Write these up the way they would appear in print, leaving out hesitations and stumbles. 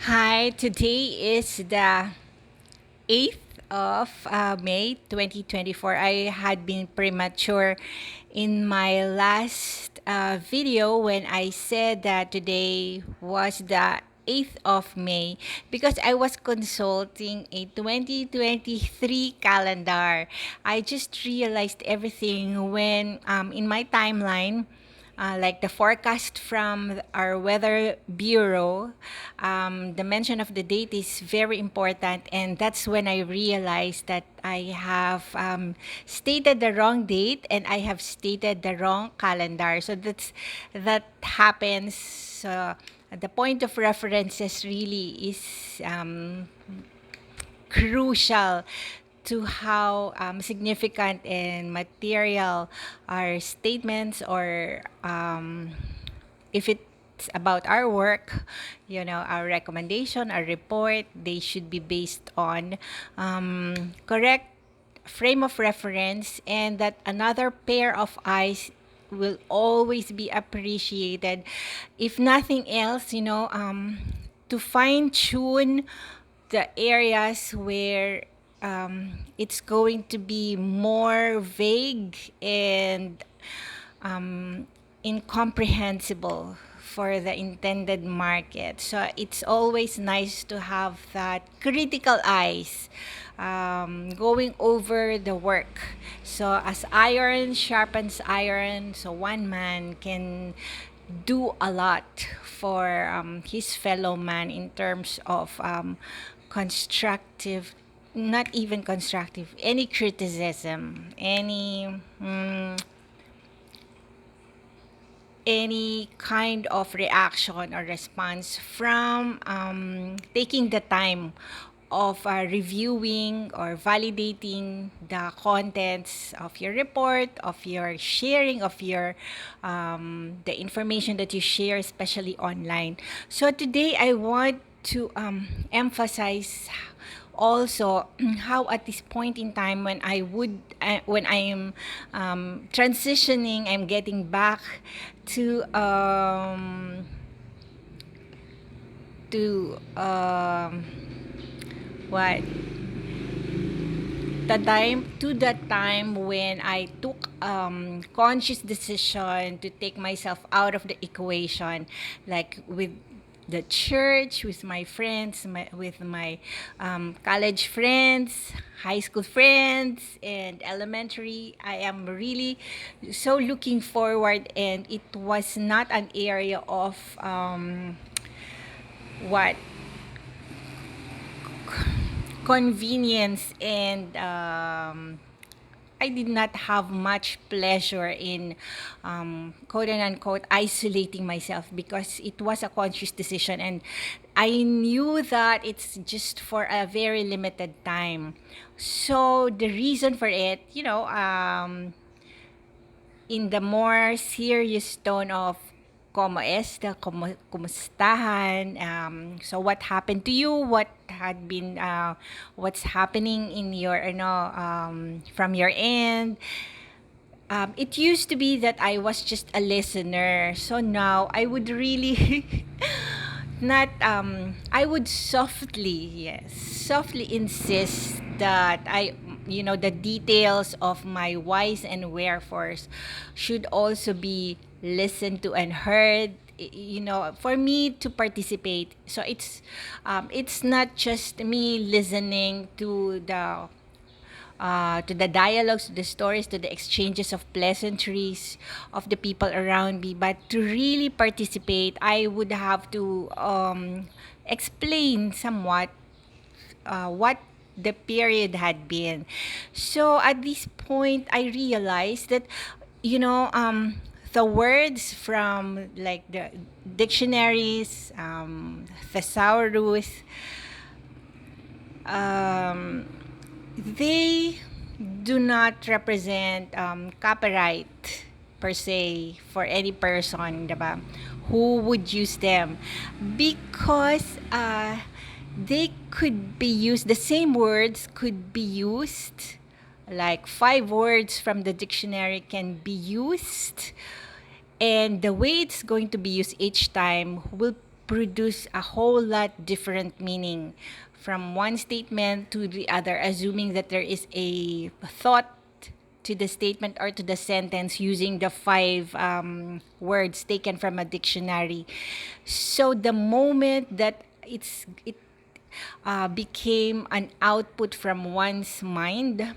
Hi, today is the 8th of May 2024. I had been premature in my last video when I said that today was the 8th of May because I was consulting a 2023 calendar. I just realized everything when in my timeline, like the forecast from our weather bureau, the mention of the date is very important, and that's when I realized that I have stated the wrong date and I have stated the wrong calendar. So that happens. The point of references really is crucial to how significant and material our statements, or if it's about our work, our recommendation, our report, they should be based on correct frame of reference, and that another pair of eyes will always be appreciated. If nothing else, to fine tune the areas where it's going to be more vague and incomprehensible for the intended market. So it's always nice to have that critical eyes going over the work. So as iron sharpens iron, so one man can do a lot for his fellow man in terms of constructive, not even constructive, any criticism, any kind of reaction or response from taking the time of reviewing or validating the contents of your report, of your sharing of your the information that you share, especially online. So today I want to emphasize also how at this point in time when I am transitioning, I'm getting back to to um what the time when I took conscious decision to take myself out of the equation, like with the church, with my friends, with my college friends, high school friends, and elementary. I am really so looking forward, and it was not an area of what convenience, and I did not have much pleasure in quote and unquote isolating myself, because it was a conscious decision, and I knew that it's just for a very limited time. So the reason for it, in the more serious tone of kumustahan, so what happened to you, what's happening in your, from your end. It used to be that I was just a listener, so now I would really not I would softly insist that the details of my whys and wherefores should also be listened to and heard, for me to participate. So it's not just me listening to the dialogues, to the stories, to the exchanges of pleasantries of the people around me. But to really participate, I would have to explain somewhat what the period had been. So at this point, I realized that, the words from like the dictionaries, thesaurus, um, they do not represent copyright per se for any person, diba, who would use them, because they could be used, the same words could be used, like 5 words from the dictionary can be used, and the way it's going to be used each time will produce a whole lot different meaning from one statement to the other, assuming that there is a thought to the statement or to the sentence using the five words taken from a dictionary. So the moment that it became an output from one's mind,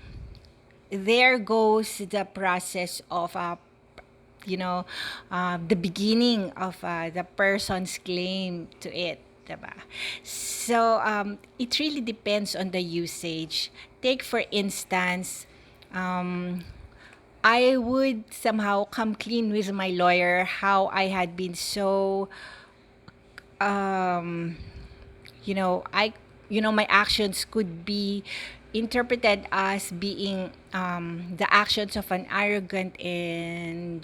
there goes the process of the beginning of the person's claim to it. Diba? So it really depends on the usage. Take for instance, I would somehow come clean with my lawyer how I had been so um, my actions could be interpreted as being the actions of an arrogant and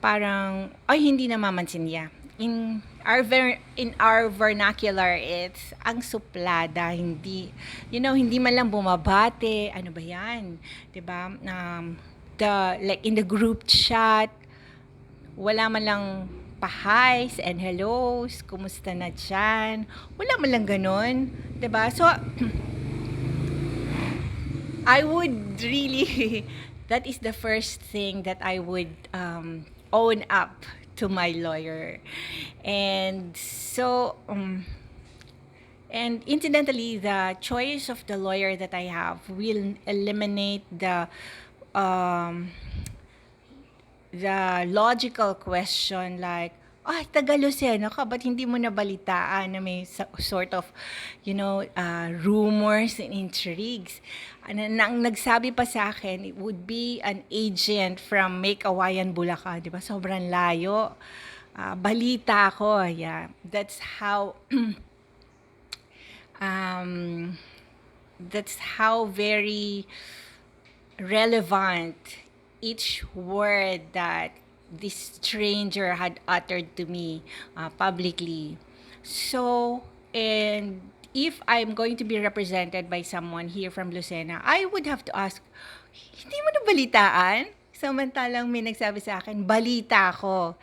parang ay hindi namamansin niya. In our vernacular, it's ang suplada, hindi man lang bumabate, ano ba 'yan, 'di ba? Like in the group chat, wala man lang pa-hi's and hellos, kumusta na dyan, wala man lang ganon, 'di ba? So I would really that is the first thing that I would own up to my lawyer. And so and incidentally, the choice of the lawyer that I have will eliminate the logical question like, taga Lucena ka, ba't hindi mo nabalitaan na may sort of, rumors and intrigues? Ang nagsabi pa sa akin, it would be an agent from May Kawayan, Bulacan, di ba? Sobrang layo. Balita ko, yeah. That's how, very relevant each word that this stranger had uttered to me publicly. So, and if I'm going to be represented by someone here from Lucena, I would have to ask, hindi mo nabalitaan? Samantalang may nagsabi sa akin, balita ko.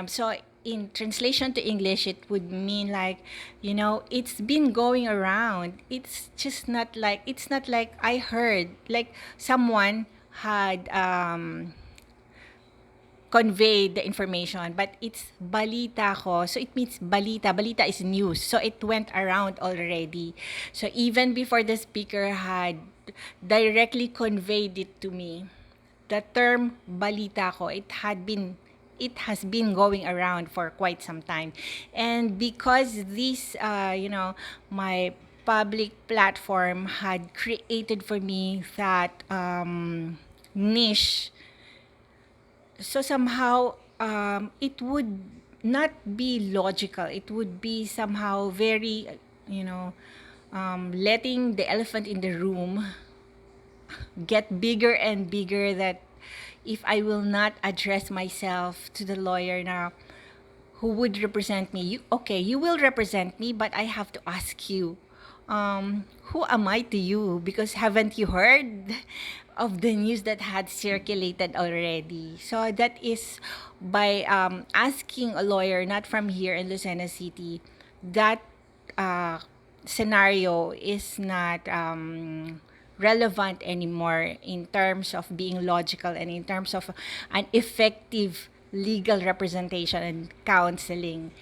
So, in translation to English, it would mean like, it's been going around. It's not like I heard, like someone had conveyed the information, but it's balita ko. So it means balita. Balita is news. So it went around already. So even before the speaker had directly conveyed it to me, the term balita ko, it has been going around for quite some time. And because this, my public platform had created for me that niche, so somehow it would not be logical. It would be somehow very, letting the elephant in the room get bigger and bigger, that if I will not address myself to the lawyer now who would represent me, you will represent me, but I have to ask you, who am I to you? Because haven't you heard of the news that had circulated already? So that is by asking a lawyer not from here in Lucena City, that scenario is not relevant anymore in terms of being logical and in terms of an effective legal representation and counseling.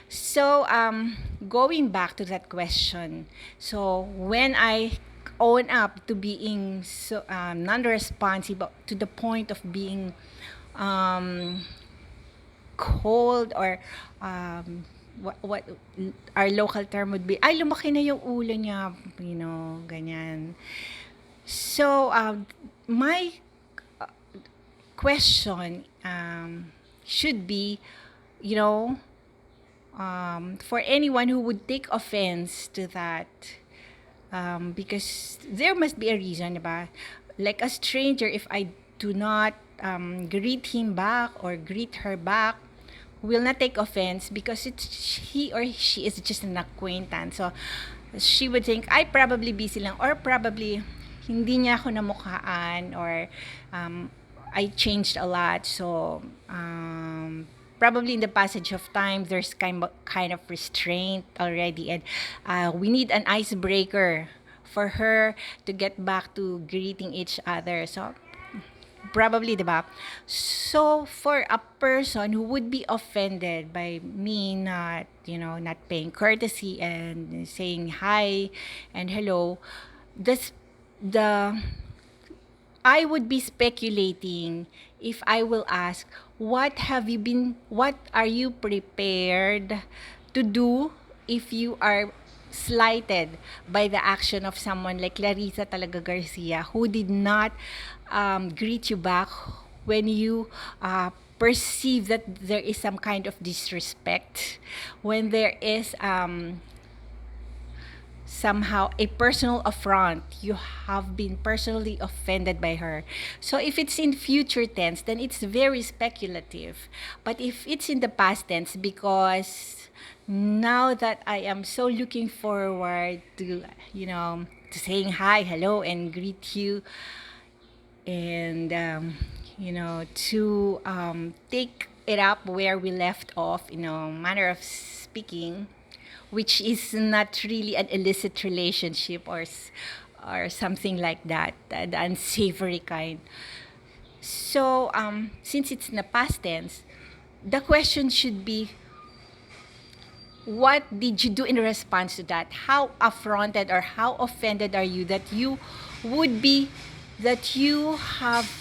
So, going back to that question, so when I own up to being so non-responsive to the point of being cold, or what our local term would be, ay, lumaki na yung ulo niya, ganyan. So, my question should be, for anyone who would take offense to that, because there must be a reason, diba? Like a stranger, if I do not greet him back or greet her back, will not take offense because he or she is just an acquaintance. So, she would think, ay, probably busy lang, or probably hindi niya ako namukhaan, or I changed a lot, so probably in the passage of time, there's kind of restraint already, and we need an icebreaker for her to get back to greeting each other. So probably, diba? So, for a person who would be offended by me not, not paying courtesy and saying hi and hello, this, the, I would be speculating if I will ask, what are you prepared to do if you are slighted by the action of someone like Larissa Talaga Garcia, who did not greet you back when you perceive that there is some kind of disrespect, when there is somehow a personal affront. You have been personally offended by her. So if it's in future tense, then it's very speculative. But if it's in the past tense, because now that I am so looking forward to, to saying hi, hello, and greet you, and, to take it up where we left off, manner of speaking, which is not really an illicit relationship, or something like that, the unsavory kind. So, since it's in the past tense, the question should be, what did you do in response to that? How affronted or how offended are you that you would be, that you have,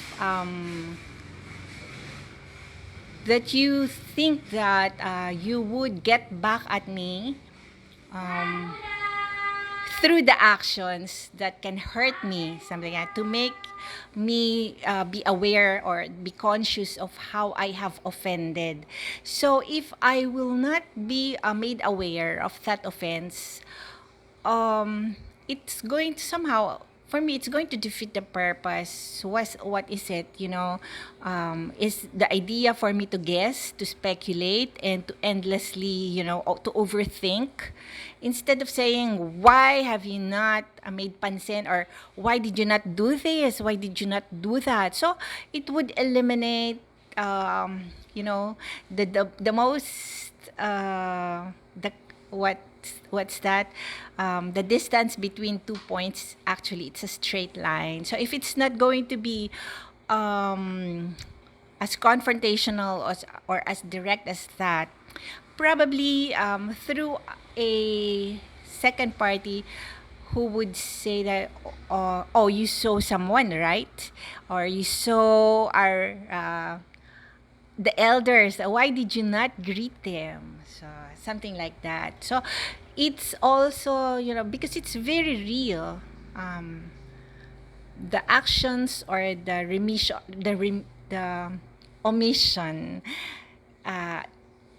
that you think that you would get back at me um, through the actions that can hurt me, something like that, to make me be aware or be conscious of how I have offended. So if I will not be made aware of that offense, it's going to somehow, for me, it's going to defeat the purpose. What is it, is the idea for me to guess, to speculate, and to endlessly, to overthink, instead of saying, why have you not made pansin, or why did you not do this, why did you not do that? So it would eliminate, the most, the what what's that, the distance between 2 points. Actually, it's a straight line. So if it's not going to be as confrontational, or as direct as that, probably through a second party who would say that, oh, you saw someone, right? Or you saw our the elders, why did you not greet them? So something like that. So it's also, because it's very real, the actions, or the remission, the omission. uh,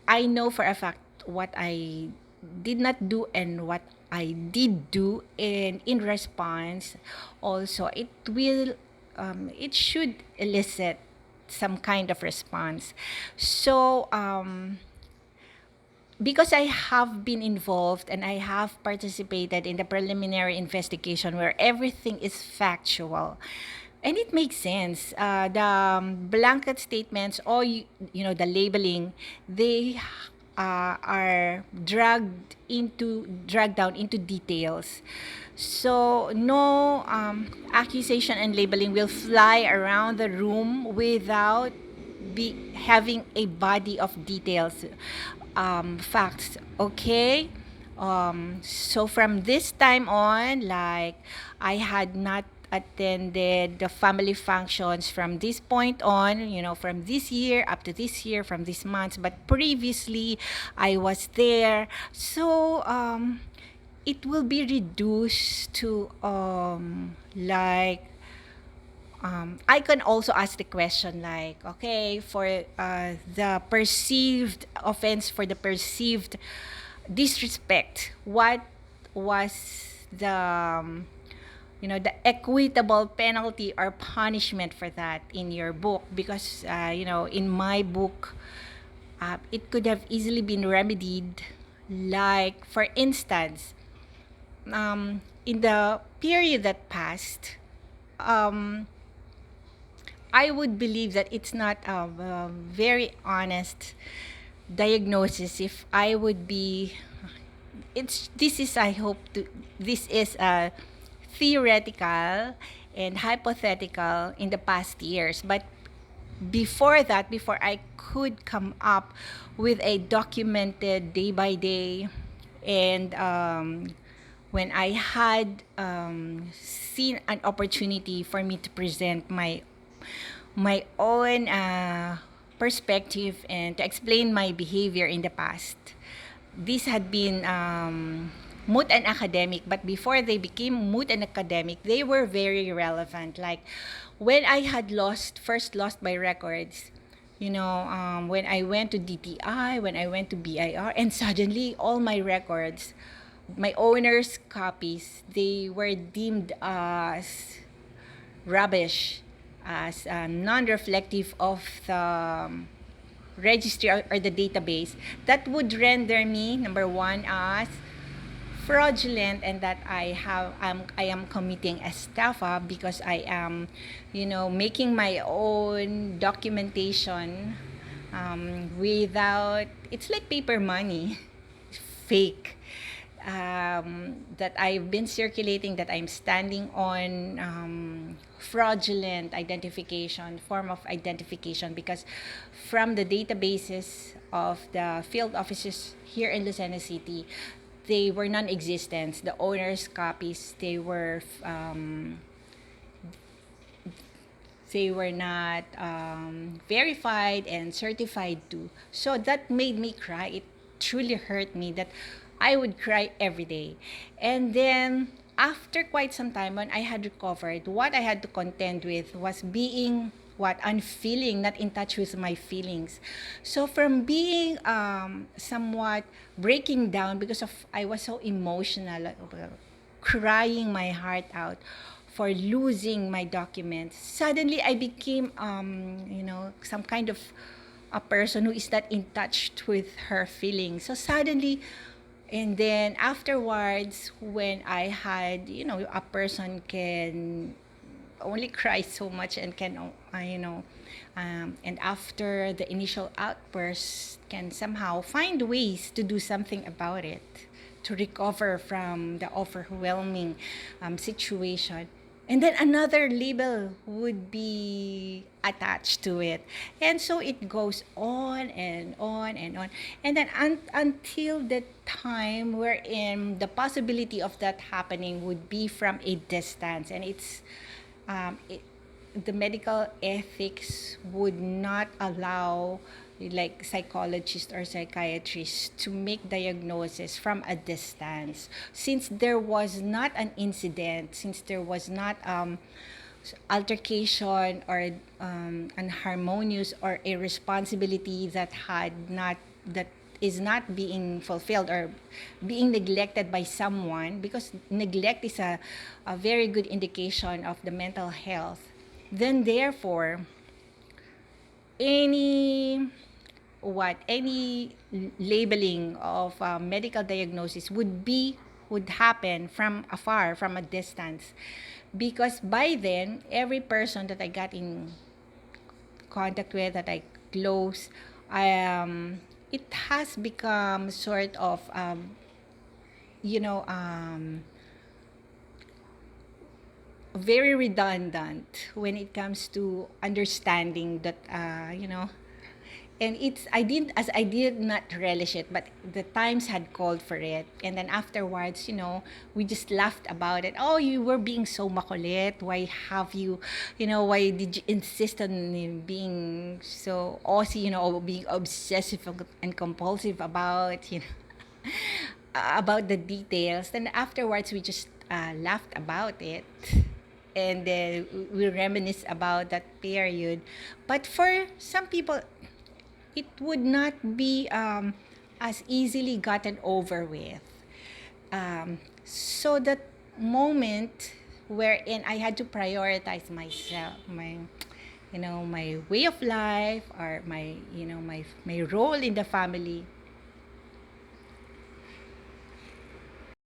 I know for a fact what I did not do and what I did do, and in response, also it should elicit some kind of response. So, because I have been involved and I have participated in the preliminary investigation where everything is factual, and it makes sense. The blanket statements, or the labeling, they are dragged down into details. So no accusation and labeling will fly around the room without having a body of details, facts. Okay. So from this time on, like, I had not attended the family functions from this point on, from this year up to this year, from this month, but previously I was there. So it will be reduced to, like, I can also ask the question, like, okay, for the perceived offense, for the perceived disrespect, what was the, the equitable penalty or punishment for that in your book? Because, in my book, it could have easily been remedied. Like, for instance, in the period that passed, I would believe that it's not very honest diagnosis if I would be, this is, I hope to, this is theoretical and hypothetical in the past years, but before that, before I could come up with a documented day by day, and when I had seen an opportunity for me to present my own perspective and to explain my behavior in the past. This had been moot and academic, but before they became moot and academic, they were very relevant. Like when I had first lost my records, when I went to DTI, when I went to BIR, and suddenly all my records, my owner's copies, they were deemed as rubbish, as non-reflective of the registry or the database. That would render me, number one, as fraudulent, and that I am committing estafa because I am, making my own documentation without, it's like paper money, fake. That I've been circulating, that I'm standing on fraudulent identification, form of identification, because from the databases of the field offices here in Lucena City, they were non-existent. The owner's copies, they were not verified and certified to. So that made me cry. It truly hurt me that I would cry every day. And then after quite some time, when I had recovered, what I had to contend with was being unfeeling, not in touch with my feelings. So from being somewhat breaking down because of I was so emotional, crying my heart out for losing my documents, suddenly I became some kind of a person who is not in touch with her feelings. So suddenly, and then afterwards, when I had, a person can only cry so much and can, and after the initial outburst, can somehow find ways to do something about it, to recover from the overwhelming situation. And then another label would be attached to it. And so it goes on and on and on. And then until the time wherein the possibility of that happening would be from a distance. And the medical ethics would not allow like psychologists or psychiatrists to make diagnosis from a distance, since there was not an incident, since there was not altercation or unharmonious or a responsibility that is not being fulfilled or being neglected by someone, because neglect is a very good indication of the mental health. Then therefore, any labeling of medical diagnosis would happen from afar, from a distance, because by then every person that I got in contact with, that I close, it has become sort of very redundant when it comes to understanding that and I did not relish it, but the times had called for it. And then afterwards, we just laughed about it. Oh, you were being so makulit. Why have you, why did you insist on being so Aussie, or being obsessive and compulsive about, about the details. Then afterwards, we just laughed about it. And we reminisce about that period. But for some people, it would not be as easily gotten over with. So that moment wherein I had to prioritize myself, my way of life, or my role in the family,